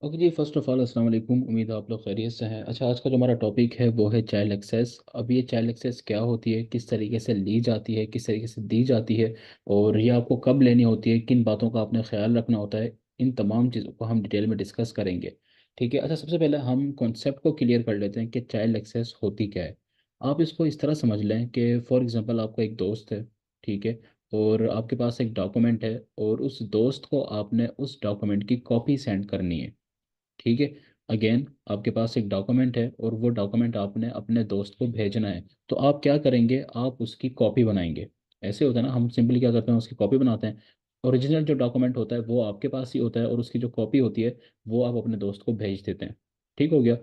Okay जी, first of all अस्सलाम वालेकुम। उम्मीद है आप लोग खैरियत से हैं। अच्छा, आज का जो हमारा टॉपिक है वो है चाइल्ड एक्सेस। अब ये चाइल्ड एक्सेस क्या होती है, किस तरीके से ली जाती है, किस तरीके से दी जाती है, और ये आपको कब लेनी होती है, किन बातों का आपने ख्याल रखना होता है, इन तमाम चीज़ों को हम डिटेल में डिस्कस करेंगे। ठीक है। अच्छा, सबसे पहले हम कॉन्सेप्ट को क्लियर कर लेते हैं कि चाइल्ड एक्सेस होती क्या है। आप इसको इस तरह समझ लें कि फॉर एग्जांपल आपका एक दोस्त है, ठीक है, और आपके पास एक डॉक्यूमेंट है, और उस दोस्त को आपने उस डॉक्यूमेंट की कॉपी सेंड करनी है। ठीक है। अगेन, आपके पास एक डॉक्यूमेंट है और वो डॉक्यूमेंट आपने अपने दोस्त को भेजना है। तो आप क्या करेंगे, आप उसकी कॉपी बनाएंगे। ऐसे होता है ना, हम सिंपली क्या करते हैं, उसकी कॉपी बनाते हैं। ओरिजिनल जो डॉक्यूमेंट होता है वो आपके पास ही होता है, और उसकी जो कॉपी होती है वो आप अपने दोस्त को भेज देते हैं। ठीक हो गया।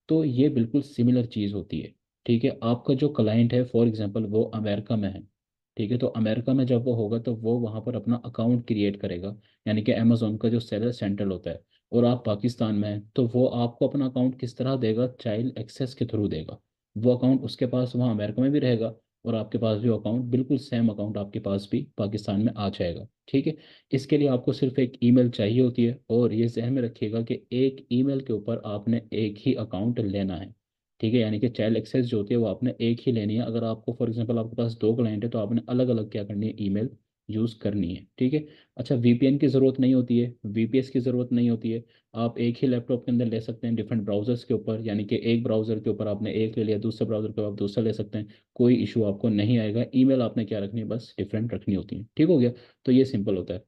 तो ये बिल्कुल सिमिलर चीज़ होती है। ठीक है। आपका जो क्लाइंट है फॉर एग्जांपल वो अमेरिका में है। ठीक है। तो अमेरिका में जब वो होगा तो वो वहाँ पर अपना अकाउंट क्रिएट करेगा, यानी कि अमेजोन का जो सेलर सेंटर होता है। और आप पाकिस्तान में हैं तो वो आपको अपना अकाउंट किस तरह देगा, चाइल्ड एक्सेस के थ्रू देगा। वो अकाउंट उसके पास वहाँ अमेरिका में भी रहेगा, और आपके पास भी अकाउंट, बिल्कुल सेम अकाउंट आपके पास भी पाकिस्तान में आ जाएगा। ठीक है। इसके लिए आपको सिर्फ एक ईमेल चाहिए होती है, और ये जहन में रखिएगा कि एक ईमेल के ऊपर आपने एक ही अकाउंट लेना है। ठीक है। यानी कि चाइल्ड एक्सेस जो होती है वो आपने एक ही लेनी है। अगर आपको फॉर एग्जांपल आपके पास दो क्लाइंट है तो आपने अलग अलग क्या करनी है, ईमेल यूज़ करनी है। ठीक है। अच्छा, वीपीएन की ज़रूरत नहीं होती है, वीपीएस की ज़रूरत नहीं होती है। आप एक ही लैपटॉप के अंदर ले सकते हैं डिफरेंट ब्राउजर्स के ऊपर, यानी कि एक ब्राउजर के ऊपर आपने एक ले लिया, दूसरे ब्राउजर के ऊपर आप दूसरा ले सकते हैं। कोई इशू आपको नहीं आएगा। ईमेल आपने क्या रखनी है, बस डिफरेंट रखनी होती है। ठीक हो गया। तो ये सिंपल होता है।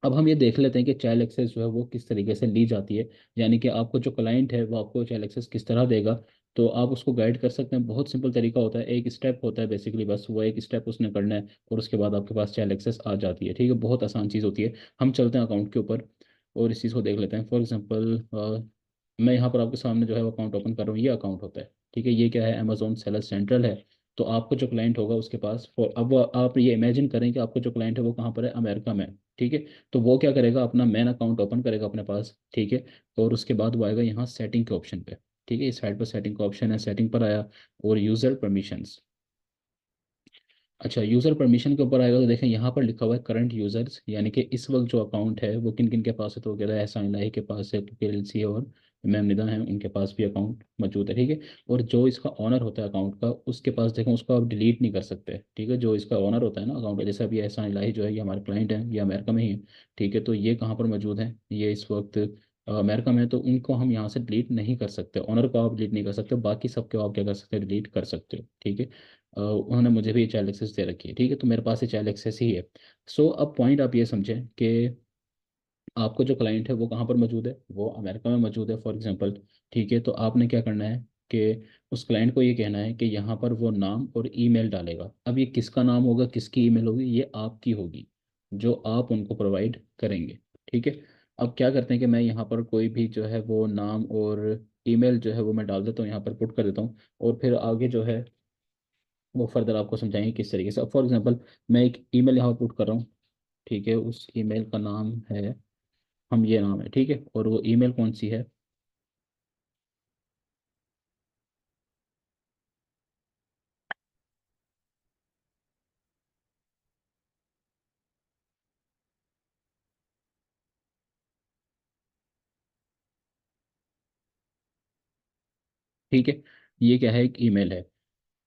अब हम ये देख लेते हैं कि चाइल्ड एक्सेस जो है वो किस तरीके से ली जाती है, यानी कि आपको जो क्लाइंट है वो आपको चाइल्ड एक्सेस किस तरह देगा। तो आप उसको गाइड कर सकते हैं। बहुत सिंपल तरीका होता है, एक स्टेप होता है बेसिकली, बस वो एक स्टेप उसने करना है, और उसके बाद आपके पास चाइल्ड एक्सेस आ जाती है। ठीक है। बहुत आसान चीज़ होती है। हम चलते हैं अकाउंट के ऊपर और इस चीज़ को देख लेते हैं। फॉर एग्जाम्पल मैं यहाँ पर आपके सामने जो है वो अकाउंट ओपन कर रहा हूँ। ये अकाउंट होता है। ठीक है। ये क्या है, अमेजोन सेलर सेंट्रल है। तो आपको जो क्लाइंट होगा उसके पास अब आप ये इमेजिन करें कि आपको जो क्लाइंट है वो कहाँ पर है, अमेरिका में है। ठीक है। तो वो क्या करेगा, अपना मेन अकाउंट ओपन करेगा अपने पास। ठीक है। और उसके बाद वो आएगा यहाँ सेटिंग के ऑप्शन पे। ठीक है। इस साइड पर सेटिंग का ऑप्शन है, सेटिंग पर आया, और यूज़र परमिशंस। अच्छा, यूज़र परमिशन के ऊपर आएगा तो देखें यहाँ पर लिखा हुआ है करंट यूज़र्स, यानी कि इस वक्त जो अकाउंट है वो किन किन के पास है। तो कह रहा है एहसान इलाही के पास है, केएलसी और मैम निदा हैं, उनके पास भी अकाउंट मौजूद है। ठीक है। और जो इसका ऑनर होता है अकाउंट का, उसके पास देखें, उसको आप डिलीट नहीं कर सकते। ठीक है। जो इसका ऑनर होता है ना अकाउंट का, जैसे अभी एहसान इलाही जो है ये हमारे क्लाइंट हैं, ये अमेरिका में ही है। ठीक है। तो ये कहाँ पर मौजूद है, ये इस वक्त अमेरिका में है। तो उनको हम यहाँ से डिलीट नहीं कर सकते, ऑनर को आप डिलीट नहीं कर सकते, बाकी सबके आप क्या कर सकते हैं, डिलीट कर सकते हो। ठीक है। उन्होंने मुझे भी चाइल्ड एक्सेस दे रखी है। ठीक है। तो मेरे पास ये चाइल्ड एक्सेस ही है। सो अब पॉइंट आप ये समझें कि आपको जो क्लाइंट है वो कहाँ पर मौजूद है, वो अमेरिका में मौजूद है फॉर एग्जांपल। ठीक है। तो आपने क्या करना है कि उस क्लाइंट को ये कहना है कि यहाँ पर वो नाम और ईमेल डालेगा। अब ये किसका नाम होगा, किसकी ईमेल होगी, ये आपकी होगी, जो आप उनको प्रोवाइड करेंगे। ठीक है। अब क्या करते हैं कि मैं यहाँ पर कोई भी जो है वो नाम और ईमेल जो है वो मैं डाल देता हूँ, यहाँ पर पुट कर देता हूँ, और फिर आगे जो है वो फर्दर आपको समझाएंगे किस तरीके से। अब फॉर एग्जांपल मैं एक ईमेल यहाँ पुट कर रहा हूँ। ठीक है। उस ईमेल का नाम है, हम ये नाम है। ठीक है। और वो ईमेल कौन सी है, ठीक है, ये क्या है, एक ईमेल है।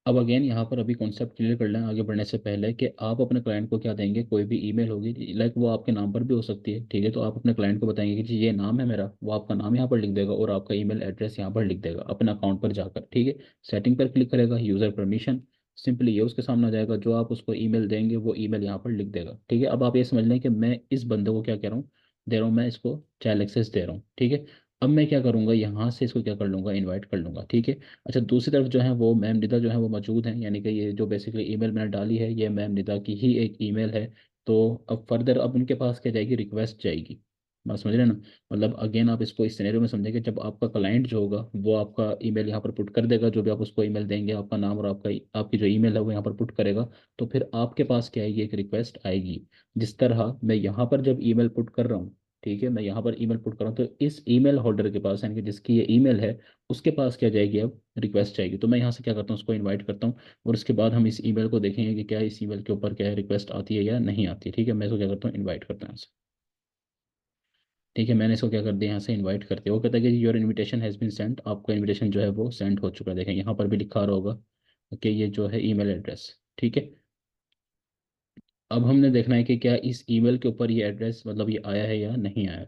अब अगेन यहाँ पर अभी कॉन्सेप्ट क्लियर कर लें आगे बढ़ने से पहले कि आप अपने क्लाइंट को क्या देंगे, कोई भी ईमेल होगी, लाइक वो आपके नाम पर भी हो सकती है। ठीक है। तो आप अपने क्लाइंट को बताएंगे कि जी ये नाम है मेरा, वो आपका नाम यहाँ पर लिख देगा और आपका ईमेल एड्रेस यहाँ पर लिख देगा अपने अकाउंट पर जाकर। ठीक है। सेटिंग पर क्लिक करेगा, यूज़र परमिशन, सिंपली ये उसके सामने आ जाएगा, जो आप उसको ईमेल देंगे वो ईमेल यहाँ पर लिख देगा। ठीक है। अब आप ये समझ लें कि मैं इस बंदे को क्या कह रहा हूँ, दे रहा हूँ, मैं इसको चाइल्ड एक्सेस दे रहा हूँ। ठीक है। अब मैं क्या करूँगा, यहाँ से इसको क्या कर लूँगा, इनवाइट कर लूँगा। ठीक है। अच्छा, दूसरी तरफ जो है वो मैम निदा जो है वो मौजूद हैं, यानी कि ये जो बेसिकली ईमेल मैंने डाली है ये मैम निदा की ही एक ईमेल है। तो अब फर्दर अब उनके पास क्या जाएगी, रिक्वेस्ट जाएगी। बात समझ रहे हैं ना। मतलब अगेन आप इसको इस सिनेरियो में समझेंगे, जब आपका क्लाइंट जो होगा वो आपका ईमेल यहाँ पर पुट कर देगा, जो भी आप उसको ईमेल देंगे आपका नाम और आपका आपकी जो ईमेल है वो यहाँ पर पुट करेगा। तो फिर आपके पास क्या आएगी, एक रिक्वेस्ट आएगी। जिस तरह मैं यहाँ पर जब ईमेल पुट कर रहा हूँ, ठीक है, मैं यहाँ पर ईमेल पुट कर रहा हूँ, तो इस ईमेल होल्डर के पास, यानी कि जिसकी ये ईमेल है, उसके पास क्या जाएगी, अब रिक्वेस्ट जाएगी। तो मैं यहाँ से क्या करता हूँ, उसको इनवाइट करता हूँ, और उसके बाद हम इस ईमेल को देखेंगे कि क्या इस ईमेल के ऊपर क्या है, रिक्वेस्ट आती है या नहीं आती है। ठीक है। मैं इसको क्या करता हूँ, इनवाइट करता हूँ यहाँ से। ठीक है, मैंने इसको क्या कर दिया, यहाँ से इनवाइट करते, वो कहता है कि your invitation has been sent, आपका इनविटेशन जो है वो सेंड हो चुका है। देखें यहाँ पर भी लिखा रहा होगा कि ये जो है ईमेल एड्रेस। ठीक है, अब हमने देखना है कि क्या इस ईमेल के ऊपर ये एड्रेस मतलब ये आया है या नहीं आया।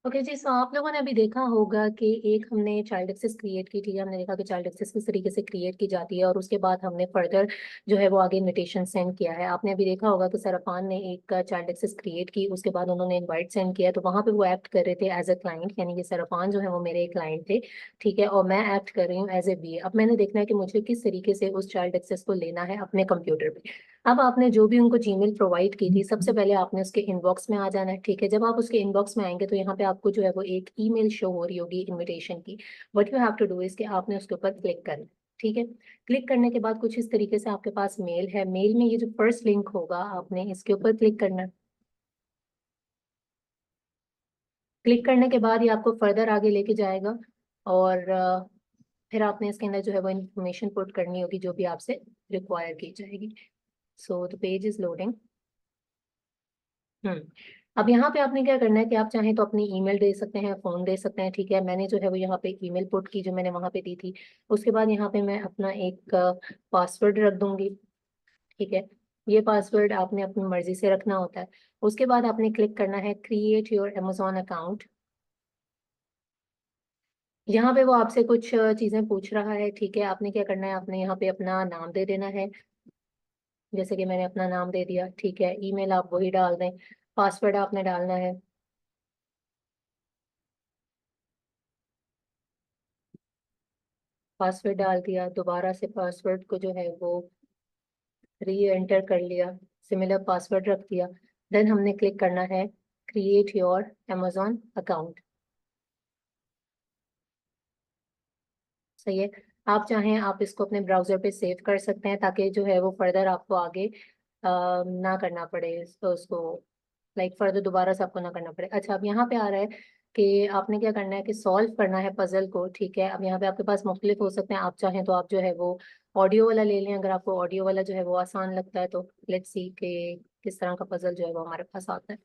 ओके जी, सो आप लोगों ने अभी देखा होगा कि एक हमने चाइल्ड एक्सेस क्रिएट की थी। हमने देखा कि चाइल्ड एक्सेस किस तरीके से क्रिएट की जाती है, और उसके बाद हमने फर्दर जो है वो आगे इनविटेशन सेंड किया है। आपने अभी देखा होगा कि सरफान ने एक चाइल्ड एक्सेस क्रिएट की, उसके बाद उन्होंने इनवाइट सेंड किया, तो वहाँ पे वो एक्ट कर रहे थे एज अ क्लाइंट, यानी कि सरफान जो है वो मेरे क्लाइंट थे। ठीक है, और मैं एक्ट कर रही हूँ एज ए बी। अब मैंने देखना है कि मुझे किस तरीके से उस चाइल्ड एक्सेस को लेना है अपने कंप्यूटर पे। अब आपने जो भी उनको जीमेल प्रोवाइड की थी, सबसे पहले आपने उसके इनबॉक्स में आ जाना है। ठीक है, जब आप उसके इनबॉक्स में आएंगे तो यहाँ पे आपको जो है वो एक ईमेल शो हो रही होगी इनविटेशन की। What you have to do is कि आपने उसके ऊपर क्लिक करना है। ठीक है, क्लिक करने के बाद कुछ इस तरीके से आपके पास मेल है। मेल में ये जो फर्स्ट लिंक होगा, आपने इसके ऊपर क्लिक करना है। क्लिक करने के बाद ये आपको फर्दर आगे लेके जाएगा, और फिर आपने इसके अंदर जो है वो इन्फॉर्मेशन पुट करनी होगी जो भी आपसे रिक्वायर की जाएगी। So the page is loading. Hmm. अब यहाँ पे आपने क्या करना है कि आप चाहें तो अपनी ईमेल दे सकते हैं, फोन दे सकते हैं। ठीक है, मैंने जो है वो यहाँ पे ईमेल पुट की जो मैंने वहाँ पे दी थी। उसके बाद यहाँ पे मैं अपना एक पासवर्ड रख दूंगी। ठीक है, ये पासवर्ड आपने अपनी मर्जी से रखना होता है। उसके बाद आपने क्लिक करना है क्रिएट योर अमेजोन अकाउंट। यहाँ पे वो आपसे कुछ चीजें पूछ रहा है। ठीक है, आपने क्या करना है, आपने यहाँ पे अपना नाम दे देना है, जैसे कि मैंने अपना नाम दे दिया। ठीक है, ईमेल आप वही डाल दें, पासवर्ड आपने डालना है। पासवर्ड डाल दिया, दोबारा से पासवर्ड को जो है वो री एंटर कर लिया, सिमिलर पासवर्ड रख दिया। देन हमने क्लिक करना है क्रिएट योर अमेजोन अकाउंट। सही है, आप चाहें आप इसको अपने ब्राउजर पे सेव कर सकते हैं, ताकि जो है वो फर्दर आपको आगे ना करना पड़े उसको, लाइक फर्दर दोबारा से आपको ना करना पड़े। अच्छा, अब यहाँ पे आ रहा है कि आपने क्या करना है कि सॉल्व करना है पजल को। ठीक है, अब यहाँ पे आपके पास मुख्तलिफ हो सकते हैं, आप चाहें तो आप जो है वो ऑडियो वाला ले लें, अगर आपको ऑडियो वाला जो है वो आसान लगता है तो। लेट्स सी कि किस तरह का पजल जो है वो हमारे पास आता है।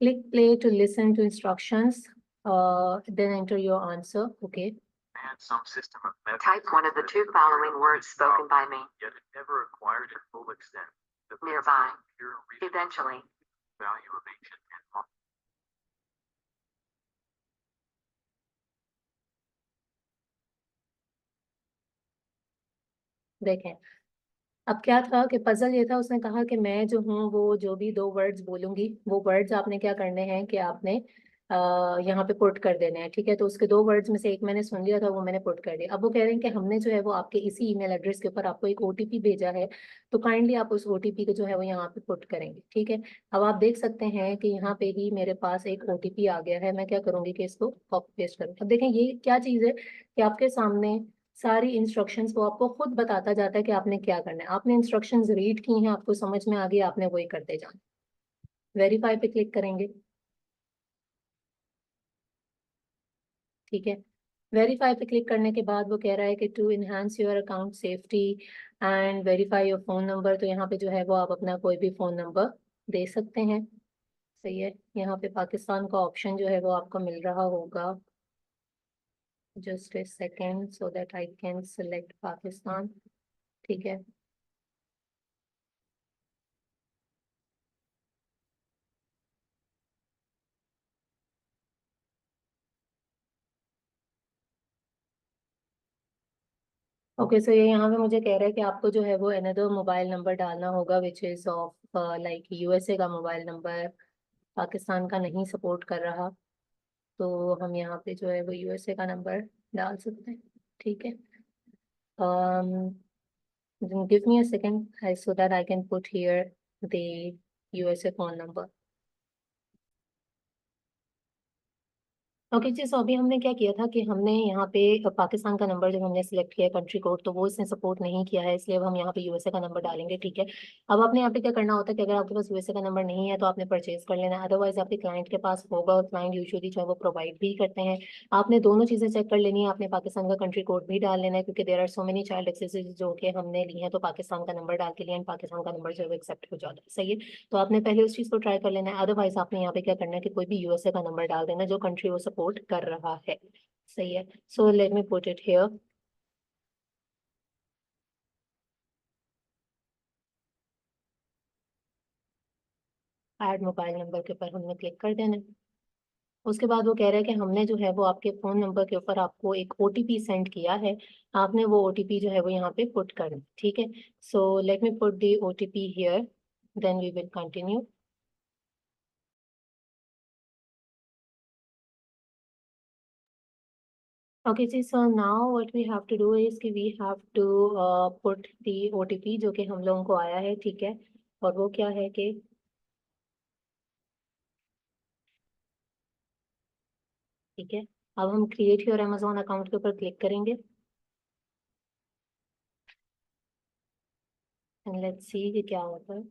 Click play to listen to instructions. Then enter your answer. Okay. And some system of method. Type one of the two following words spoken by me. Yet it never acquired its full extent. Nearby. Eventually. Value of ancient and modern. देखें, अब क्या था कि puzzle ये था, उसने कहा कि मैं जो हूँ वो जो भी दो वर्ड्स बोलूंगी, वो वर्ड्स आपने क्या करने हैं कि आपने यहाँ पे पुट कर देने हैं। ठीक है, तो उसके दो वर्ड्स में से एक मैंने सुन लिया था, वो मैंने पुट कर दिया। अब वो कह रहे हैं कि हमने जो है वो आपके इसी ईमेल एड्रेस के ऊपर आपको एक ओटीपी भेजा है, तो काइंडली आप उस ओटीपी को जो है वो यहाँ पे पुट करेंगे। ठीक है, अब आप देख सकते हैं कि यहाँ पे ही मेरे पास एक ओटीपी आ गया है। मैं क्या करूंगी कि इसको कॉपी पेस्ट करूँ। अब देखें ये क्या चीज़ है कि आपके सामने सारी इंस्ट्रक्शंस वो आपको खुद बताता जाता है कि आपने क्या करना है। आपने इंस्ट्रक्शंस रीड की हैं, आपको समझ में आ गई, आपने वही करते जाना। वेरीफाई पे क्लिक करेंगे। ठीक है, वेरीफाई पे क्लिक करने के बाद वो कह रहा है कि to enhance your account safety and verify your phone number, तो यहाँ पे जो है वो आप अपना कोई भी फोन नंबर दे सकते हैं। सही है, यहाँ पे पाकिस्तान का ऑप्शन जो है वो आपको मिल रहा होगा। Just a second so that I can select Pakistan. ठीक है, ओके। सो ये यहाँ पे मुझे कह रहा है कि आपको जो है वो अनदर मोबाइल नंबर डालना होगा which is of like USA का मोबाइल नंबर, पाकिस्तान का नहीं सपोर्ट कर रहा, तो हम यहाँ पे जो है वो यूएसए का नंबर डाल सकते हैं। ठीक है, give me a second so that I can put here the USA phone number. Okay जी, सो अभी हमने क्या किया था कि हमने यहाँ पे पाकिस्तान का नंबर जब हमने सिलेक्ट किया कंट्री कोड, तो वो इसने सपोर्ट नहीं किया है, इसलिए अब हम यहाँ पे यूएसए का नंबर डालेंगे। ठीक है, अब आपने यहाँ पे क्या करना होता है कि अगर आपके पास यूएसए का नंबर नहीं है तो आपने परचेज कर लेना है, अदरवाइज आपके क्लाइंट के पास होगा, और क्लाइंट यूजुअली जो है वो प्रोवाइड भी करते हैं। आपने दोनों चीजें चेक कर लेनी है, आपने पाकिस्तान का कंट्री कोड भी डाल लेना है, क्योंकि there are so many child accesses जो कि हमने ली है तो पाकिस्तान का नंबर डाल के लिए, एंड पाकिस्तान का नंबर जो है वो एक्सेप्ट हो जाता है। सही है, तो आपने पहले उस चीज को ट्राई कर लेना है, अदरवाइज आपने यहाँ पे क्या करना है कि कोई भी यूएसए का नंबर डाल देना जो कंट्री वो सपोर्ट कर रहा है। सही है, so let me put it here. Add mobile number के ऊपर हमने क्लिक कर देना है। उसके बाद वो कह रहा है कि हमने जो है वो आपके फोन नंबर के ऊपर आपको एक ओटीपी सेंड किया है, आपने वो ओटीपी जो है वो यहाँ पे पुट करना है। ठीक है, so let me put the OTP here, then we will continue. Okay, जी, so now what we have to do is कि we have to put the OTP जो कि हम लोगों को आया है। ठीक है, और वो क्या है कि ठीक है, अब हम क्रिएट योर अमेजोन अकाउंट के ऊपर क्लिक करेंगे, एंड लेट्स सी कि क्या होता है।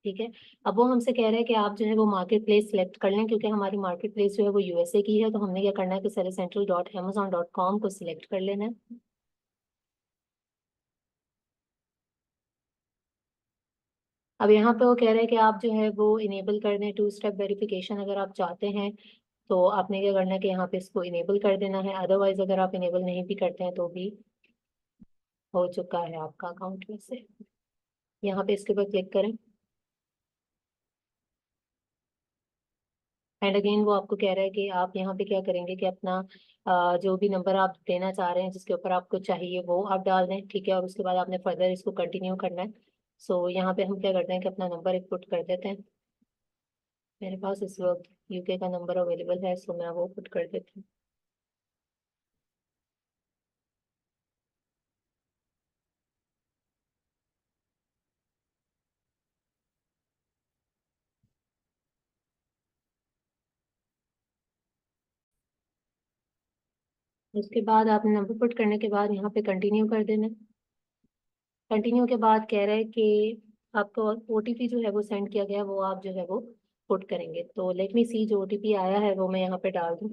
ठीक है, अब वो हमसे कह रहे हैं कि आप जो है वो मार्केट प्लेस सेलेक्ट कर लें, क्योंकि हमारी मार्केट प्लेस जो है वो यूएसए की है, तो हमने क्या करना है कि seller-central.amazon.com को सिलेक्ट कर लेना है। अब यहाँ पे वो कह रहे हैं कि आप जो है वो इनेबल कर दें टू स्टेप वेरिफिकेशन, अगर आप चाहते हैं तो आपने क्या करना है कि यहाँ पे इसको इनेबल कर देना है, अदरवाइज अगर आप इनेबल नहीं भी करते हैं तो भी हो चुका है आपका अकाउंट में से। यहाँ पे इसके ऊपर क्लिक करें, एंड अगेन वो आपको कह रहा है कि आप यहाँ पे क्या करेंगे कि अपना जो भी नंबर आप देना चाह रहे हैं, जिसके ऊपर आपको चाहिए वो आप डाल दें। ठीक है, और उसके बाद आपने फर्दर इसको कंटिन्यू करना है। सो यहाँ पे हम क्या करते हैं कि अपना नंबर एक पुट कर देते हैं। मेरे पास इस वक्त यूके का नंबर अवेलेबल है, सो मैं वो पुट कर देती हूँ। उसके बाद आपने नंबर पुट करने के बाद यहाँ पे कंटिन्यू कर देना। कंटिन्यू के बाद कह रहे हैं कि आपको ओटीपी जो है वो सेंड किया गया है, वो आप जो है वो पुट करेंगे। तो लेट मी सी, जो ओटीपी आया है वो मैं यहाँ पे डाल दूँ।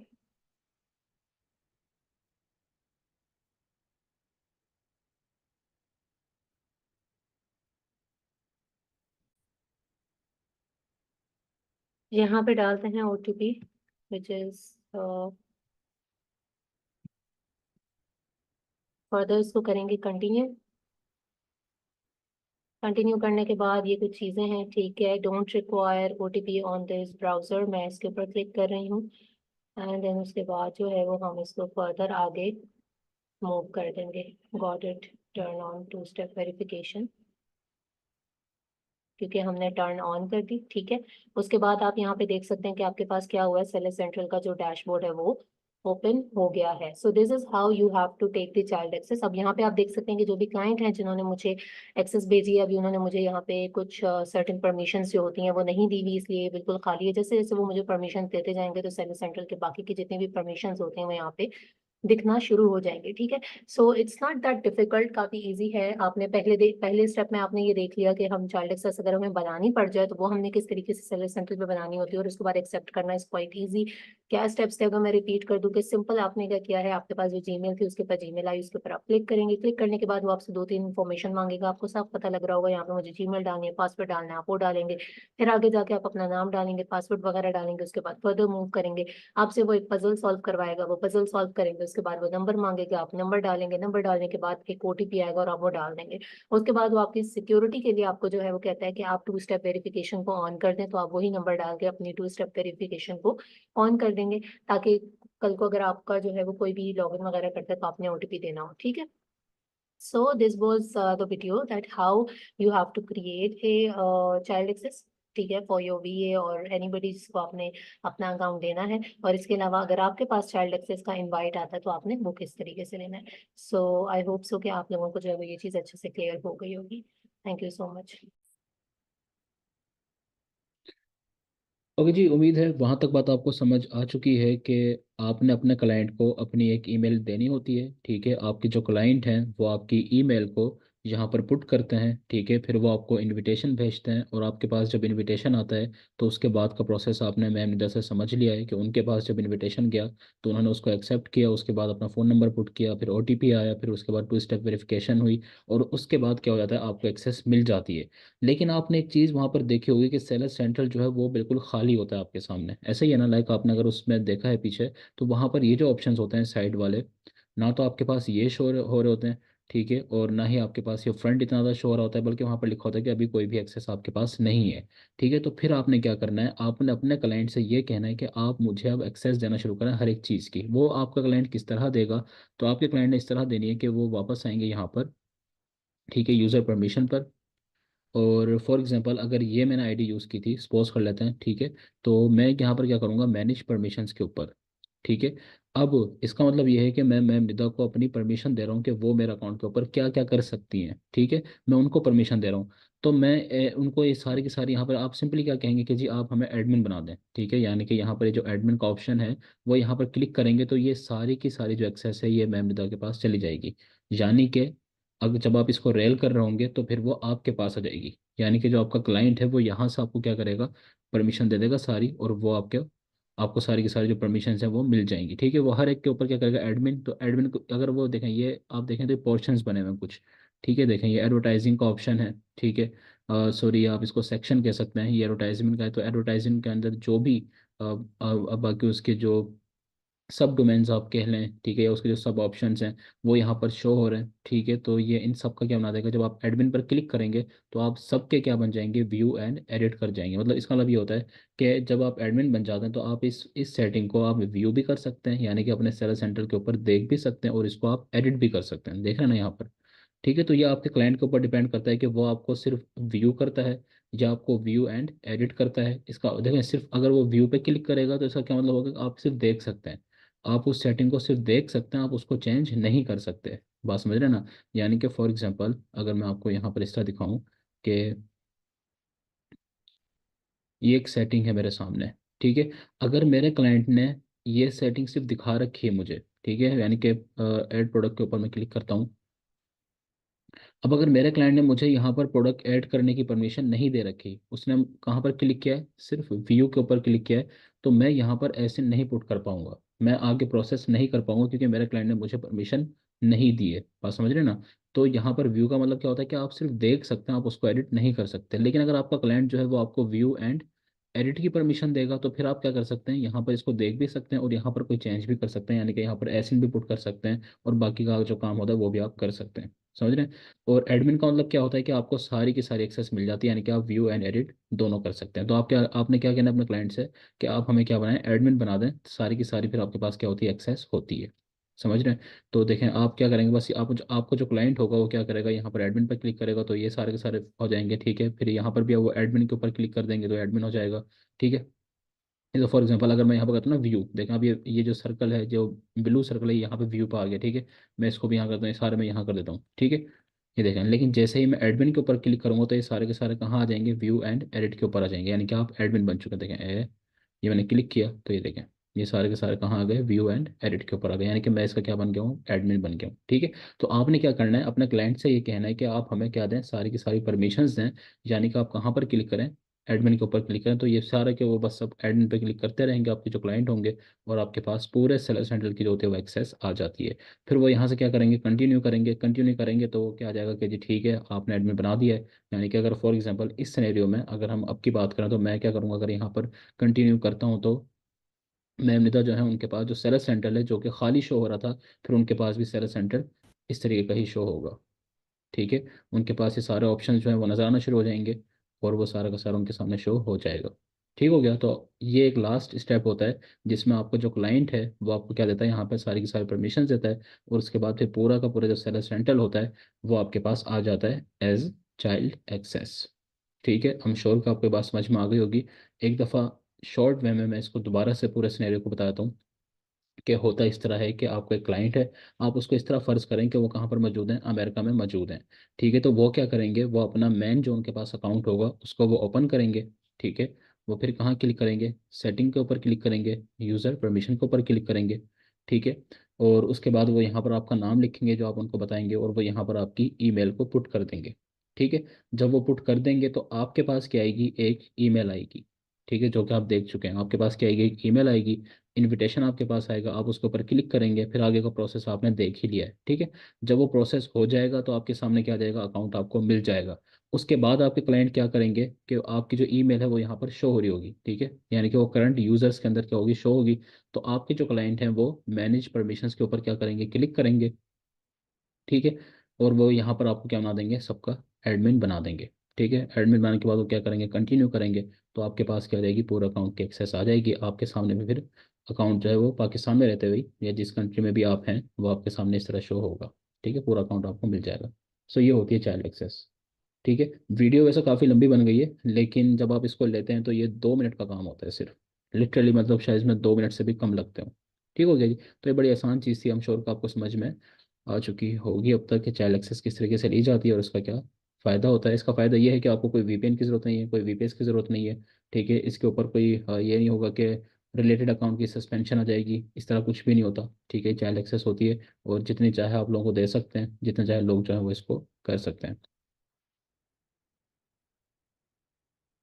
यहाँ पे डालते हैं ओटीपी, विच इज फर्दर इसको करेंगे कंटिन्यू। कंटिन्यू करने के बाद ये कुछ चीज़ें हैं। ठीक है, don't require OTP on this browser, मैं इसके ऊपर क्लिक कर रही हूँ, एंड देन उसके बाद जो है वो हम इसको फर्दर आगे मूव कर देंगे। Got it, turn on two step verification, क्योंकि हमने टर्न ऑन कर दी। ठीक है, उसके बाद आप यहाँ पे देख सकते हैं कि आपके पास क्या हुआ है, सेलर सेंट्रल का जो डैशबोर्ड है वो ओपन हो गया है। So this is how you have to take the child access. अब यहाँ पे आप देख सकते हैं कि जो भी क्लाइंट हैं जिन्होंने मुझे एक्सेस भेजी है, अभी उन्होंने मुझे यहाँ पे कुछ सर्टेन परमिशन जो होती हैं वो नहीं दी हुई, इसलिए बिल्कुल खाली है। जैसे जैसे वो मुझे परमिशन देते जाएंगे तो सेलर सेंट्रल के बाकी के जितने भी परमिशन होते हैं वो यहाँ पे दिखना शुरू हो जाएंगे। ठीक है, so it's not that difficult, काफी इजी है। आपने पहले स्टेप में आपने ये देख लिया कि हम चाइल्ड एक्सेस अगर हमें बनानी पड़ जाए तो वो हमने किस तरीके से सेलर सेंटर पे बनानी होती है, और उसके बाद एक्सेप्ट करना इज क्वाइट इजी। क्या स्टेप्स थे अगर मैं रिपीट कर दूं कि सिंपल आपने क्या किया है, आपके पास जो जीमेल थी उसके ऊपर जीमेल आई, उसके ऊपर आप क्लिक करेंगे। क्लिक करने के बाद वो आपसे 2-3 इन्फॉर्मेशन मांगेगा, आपको साफ पता लग रहा होगा यहाँ पे मुझे जीमेल डालनी है, पासवर्ड डालना है, आप वो डालेंगे। फिर आगे जाके आप अपना नाम डालेंगे, पासवर्ड वगैरह डालेंगे, उसके बाद फर्दर मूव करेंगे। आपसे वो एक पजल सॉल्व करवाएगा, वो पजल सॉल्व करेंगे, उसके बाद वो नंबर मांगेगा, आप नंबर डालेंगे, नंबर डालने के बाद एक ओटीपी आएगा और आप वो डाल देंगे। उसके बाद वो आपकी सिक्योरिटी के लिए आपको जो है वो कहता है कि आप टू स्टेप वेरिफिकेशन को ऑन कर दें, तो आप वही नंबर डाल के अपनी टू स्टेप वेरिफिकेशन को ऑन कर देंगे, ताकि कल को अगर आपका जो है वो कोई भी लॉगिन वगैरह करता है तो आपने ओटीपी देना हो। ठीक है, so this was the video that how you have to create a child access, ठीक है, फॉर योर वीए और एनीबडी जिसको आपने अपना अकाउंट देना है। और इसके अलावा अगर आपके पास चाइल्ड एक्सेस का इनवाइट आता है तो आपने वो किस तरीके से लेना है। सो आई होप सो कि आप लोगों को जो है वो ये चीज़ अच्छे से क्लियर हो गई होगी। Thank you so much. Okay जी, उम्मीद है वहाँ तक बात आपको समझ आ चुकी है कि आपने अपने क्लाइंट को अपनी एक ईमेल देनी होती है। ठीक है, आपके जो क्लाइंट हैं वो आपकी ईमेल को यहाँ पर पुट करते हैं। ठीक है, फिर वो आपको इनविटेशन भेजते हैं, और आपके पास जब इनविटेशन आता है तो उसके बाद का प्रोसेस आपने मैम निदा से समझ लिया है कि उनके पास जब इनविटेशन गया तो उन्होंने उसको एक्सेप्ट किया, उसके बाद अपना फ़ोन नंबर पुट किया, फिर ओटीपी आया, फिर उसके बाद 2 स्टेप वेरिफिकेशन हुई, और उसके बाद क्या हो जाता है, आपको एक्सेस मिल जाती है। लेकिन आपने एक चीज़ वहाँ पर देखी होगी कि सेलर सेंट्रल जो है वो बिल्कुल खाली होता है आपके सामने, ऐसा ही है ना? लाइक आपने अगर उसमें देखा है पीछे, तो वहाँ पर ये जो ऑप्शंस होते हैं साइड वाले, ना तो आपके पास ये शो हो रहे होते हैं, ठीक है, और ना ही आपके पास ये फ्रंट इतना ज़्यादा शो हो रहा होता है, बल्कि वहाँ पर लिखा होता है कि अभी कोई भी एक्सेस आपके पास नहीं है। ठीक है, तो फिर आपने क्या करना है, आपने अपने क्लाइंट से ये कहना है कि आप मुझे अब एक्सेस देना शुरू करें हर एक चीज़ की। वो आपका क्लाइंट किस तरह देगा, तो आपके क्लाइंट ने इस तरह देनी है कि वो वापस आएंगे यहाँ पर, ठीक है, यूज़र परमिशन पर। और फॉर एग्जांपल अगर ये मैंने आईडी यूज़ की थी, सपोज कर लेते हैं, ठीक है, तो मैं यहाँ पर क्या करूँगा, मैनेज परमिशंस के ऊपर। ठीक है, अब इसका मतलब ये है कि मैं मैम निदा को अपनी परमिशन दे रहा हूँ कि वो मेरे अकाउंट के ऊपर क्या क्या कर सकती हैं। ठीक है, मैं उनको परमिशन दे रहा हूँ। तो मैं उनको ये सारी की सारी, यहाँ पर आप सिंपली क्या कहेंगे कि जी आप हमें एडमिन बना दें। ठीक है, यानी कि यहाँ पर ये जो एडमिन का ऑप्शन है वो यहाँ पर क्लिक करेंगे तो ये सारी की सारी जो एक्सेस है ये मैम निदा के पास चली जाएगी। यानी कि अगर जब आप इसको रेल कर रहे होंगे तो फिर वो आपके पास आ जाएगी, यानी कि जो आपका क्लाइंट है वो यहाँ से आपको क्या करेगा, परमिशन दे देगा सारी, और वो आपके आपको सारी की सारी जो परमिशन है वो मिल जाएंगी। ठीक है, वो हर एक के ऊपर क्या करेगा, एडमिन, तो एडमिन को अगर वो देखें, ये आप देखें तो पोर्शंस बने हुए हैं कुछ। ठीक है, देखें ये एडवर्टाइजिंग का ऑप्शन है। ठीक है, सॉरी आप इसको सेक्शन कह सकते हैं, ये एडवर्टाइजमेंट का है, तो एडवर्टाइजिंग के अंदर जो भी अब बाकी उसके जो सब डोमेन्स आप कह लें, ठीक है, या उसके जो सब ऑप्शंस हैं वो यहाँ पर शो हो रहे हैं। ठीक है, तो ये इन सब का क्या बना देगा, जब आप एडमिन पर क्लिक करेंगे तो आप सबके क्या बन जाएंगे, व्यू एंड एडिट कर जाएंगे। मतलब इसका मतलब ये होता है कि जब आप एडमिन बन जाते हैं तो आप इस सेटिंग को आप व्यू भी कर सकते हैं, यानी कि अपने सेलर सेंटर के ऊपर देख भी सकते हैं, और इसको आप एडिट भी कर सकते हैं, देख रहे हैं ना यहाँ पर। ठीक है, तो ये आपके क्लाइंट के ऊपर डिपेंड करता है कि वो आपको सिर्फ व्यू करता है या आपको व्यू एंड एडिट करता है। इसका देखें, सिर्फ अगर वो व्यू पे क्लिक करेगा तो इसका क्या मतलब होगा कि आप सिर्फ देख सकते हैं, आप उस सेटिंग को सिर्फ देख सकते हैं, आप उसको चेंज नहीं कर सकते। बात समझ रहे हैं ना? यानी कि फॉर एग्जांपल अगर मैं आपको यहाँ पर इस तरह दिखाऊं कि ये एक सेटिंग है मेरे सामने। ठीक है, अगर मेरे क्लाइंट ने ये सेटिंग सिर्फ दिखा रखी है मुझे, ठीक है, यानी कि ऐड प्रोडक्ट के ऊपर मैं क्लिक करता हूँ। अब अगर मेरे क्लाइंट ने मुझे यहाँ पर प्रोडक्ट ऐड करने की परमिशन नहीं दे रखी, उसने कहाँ पर क्लिक किया है, सिर्फ व्यू के ऊपर क्लिक किया है, तो मैं यहाँ पर ऐसे नहीं पुट कर पाऊंगा, मैं आगे प्रोसेस नहीं कर पाऊंगा, क्योंकि मेरे क्लाइंट ने मुझे परमिशन नहीं दी है। बात समझ रहे हैं ना? तो यहाँ पर व्यू का मतलब क्या होता है कि आप सिर्फ देख सकते हैं, आप उसको एडिट नहीं कर सकते। लेकिन अगर आपका क्लाइंट जो है वो आपको व्यू एंड एडिट की परमिशन देगा तो फिर आप क्या कर सकते हैं, यहाँ पर इसको देख भी सकते हैं और यहाँ पर कोई चेंज भी कर सकते हैं, यानी कि यहाँ पर एसिन भी पुट कर सकते हैं, और बाकी का जो काम होता है वो भी आप कर सकते हैं। समझ रहे हैं? और एडमिन का मतलब क्या होता है कि आपको सारी की सारी एक्सेस मिल जाती है, यानी कि आप व्यू एंड एडिट दोनों कर सकते हैं। तो आप क्या आपने क्या कहना है अपने क्लाइंट से कि आप हमें क्या बनाएं, एडमिन बना दें, सारी की सारी फिर आपके पास क्या होती है, एक्सेस होती है। समझ रहे हैं? तो देखें आप क्या करेंगे, बस आपको जो क्लाइंट होगा वो क्या करेगा, यहाँ पर एडमिन पर क्लिक करेगा तो ये सारे के सारे हो जाएंगे। ठीक है, फिर यहाँ पर भी वो एडमिन के ऊपर क्लिक कर देंगे तो एडमिन हो जाएगा। ठीक है, तो फॉर एग्जांपल अगर मैं यहाँ पर करता हूँ ना व्यू, देखें अब ये जो सर्कल है, जो ब्लू सर्कल है, यहाँ पे व्यू पे आ गया। ठीक है, मैं इसको भी यहाँ करता हूँ, ये सारे मैं यहाँ कर देता हूँ। ठीक है, ये देखें, लेकिन जैसे ही मैं एडमिन के ऊपर क्लिक करूंगा तो ये सारे के सारे कहाँ आ जाएंगे, व्यू एंड एडिट के ऊपर आ जाएंगे, यानी कि आप एडमिन बन चुके हैं। देखें ये मैंने क्लिक किया तो ये देखें, ये सारे के सारे कहाँ आ गए, व्यू एंड एडिट के ऊपर आ गए, यानी कि मैं इसका क्या बन गया हूँ, एडमिन बन गया हूँ। ठीक है, तो आपने क्या करना है, अपने क्लाइंट से ये कहना है कि आप हमें क्या दें, सारी की सारी परमिशंस दें, यानी कि आप कहाँ पर क्लिक करें, एडमिन के ऊपर क्लिक करें, तो ये सारे के वो बस सब एडमिन पे क्लिक करते रहेंगे आपके जो क्लाइंट होंगे, और आपके पास पूरे सेलर सेंटर की जो होती है वो एक्सेस आ जाती है। फिर वो यहाँ से क्या करेंगे, कंटिन्यू करेंगे, कंटिन्यू करेंगे तो क्या आ जाएगा कि जी ठीक है आपने एडमिन बना दिया है। यानी कि अगर फॉर एग्जांपल इस सिनेरियो में अगर हम अब की बात करें तो मैं क्या करूँगा, अगर यहाँ पर कंटिन्यू करता हूँ तो मैम निदा जो है उनके पास जो सेलर सेंटर है जो कि खाली शो हो रहा था, फिर उनके पास भी सेलर सेंटर इस तरीके का ही शो होगा। ठीक है, उनके पास ये सारे ऑप्शन जो है वो नजर आना शुरू हो जाएंगे, और वो सारा का सारा उनके सामने शो हो जाएगा। ठीक हो गया? तो ये एक लास्ट स्टेप होता है जिसमें आपको जो क्लाइंट है वो आपको क्या देता है, यहाँ पे सारी की सारी परमिशन देता है, और उसके बाद फिर पूरा का पूरा जो सेलर सेंट्रल होता है वो आपके पास आ जाता है एज चाइल्ड एक्सेस। ठीक है, हम श्योर कि आपको ये बात समझ में आ गई होगी। एक दफ़ा शॉर्ट वे में मैं इसको दोबारा से पूरे सिनेरियो को बताता हूँ कि होता इस तरह है कि आपको एक क्लाइंट है, आप उसको इस तरह फ़र्ज़ करें कि वो कहाँ पर मौजूद हैं, अमेरिका में मौजूद हैं। ठीक है, तो वो क्या करेंगे, वो अपना मेन जो उनके पास अकाउंट होगा उसको वो ओपन करेंगे। ठीक है, वो फिर कहाँ क्लिक करेंगे, सेटिंग के ऊपर क्लिक करेंगे, यूज़र परमिशन के ऊपर क्लिक करेंगे। ठीक है। और उसके बाद वो यहाँ पर आपका नाम लिखेंगे जो आप उनको बताएंगे, और वो यहाँ पर आपकी ईमेल को पुट कर देंगे। ठीक है। जब वो पुट कर देंगे तो आपके पास क्या आएगी, एक ईमेल आएगी। ठीक है, जो कि आप देख चुके हैं। आपके पास क्या आएगी, एक ईमेल आएगी, इनविटेशन आपके पास आएगा, आप उसके ऊपर क्लिक करेंगे, फिर आगे का प्रोसेस आपने देख ही लिया है। ठीक है। जब वो प्रोसेस हो जाएगा तो आपके सामने क्या आ जाएगा, अकाउंट आपको मिल जाएगा। उसके बाद आपके क्लाइंट क्या करेंगे कि आपकी जो ईमेल है वो यहाँ पर शो हो रही होगी। ठीक है, यानी कि वो करंट यूजर्स के अंदर क्या होगी, शो होगी। तो आपके जो क्लाइंट हैं वो मैनेज परमिशंस के ऊपर क्या करेंगे, क्लिक करेंगे। ठीक है। और वो यहाँ पर आपको क्या बना देंगे, सबका एडमिन बना देंगे। ठीक है। एडमिन बनाने के बाद वो क्या करेंगे, कंटिन्यू करेंगे। तो आपके पास क्या रहेगी, पूरा अकाउंट की एक्सेस आ जाएगी आपके सामने में। फिर अकाउंट जो है वो पाकिस्तान में रहते हुए या जिस कंट्री में भी आप हैं वो आपके सामने इस तरह शो होगा। ठीक है, पूरा अकाउंट आपको मिल जाएगा। सो ये होती है चाइल्ड एक्सेस। ठीक है। वीडियो वैसे काफ़ी लंबी बन गई है, लेकिन जब आप इसको लेते हैं तो ये 2 मिनट का काम होता है सिर्फ। लिटरली मतलब शायद इसमें 2 मिनट से भी कम लगते हो। ठीक हो गया जी। तो ये बड़ी आसान चीज़ थी, हम श्योर का आपको समझ में आ चुकी होगी अब तक कि चाइल्ड एक्सेस किस तरीके से ली जाती है और उसका क्या फ़ायदा होता है। इसका फ़ायदा ये है कि आपको कोई वीपीएन की ज़रूरत नहीं है, कोई वीपीएस की ज़रूरत नहीं है। ठीक है। इसके ऊपर कोई ये नहीं होगा कि रिलेटेड अकाउंट की सस्पेंशन आ जाएगी, इस तरह कुछ भी नहीं होता। ठीक है, चाइल्ड एक्सेस होती है और जितनी चाहे आप लोगों को दे सकते हैं, जितने चाहे लोग जो है वो इसको कर सकते हैं।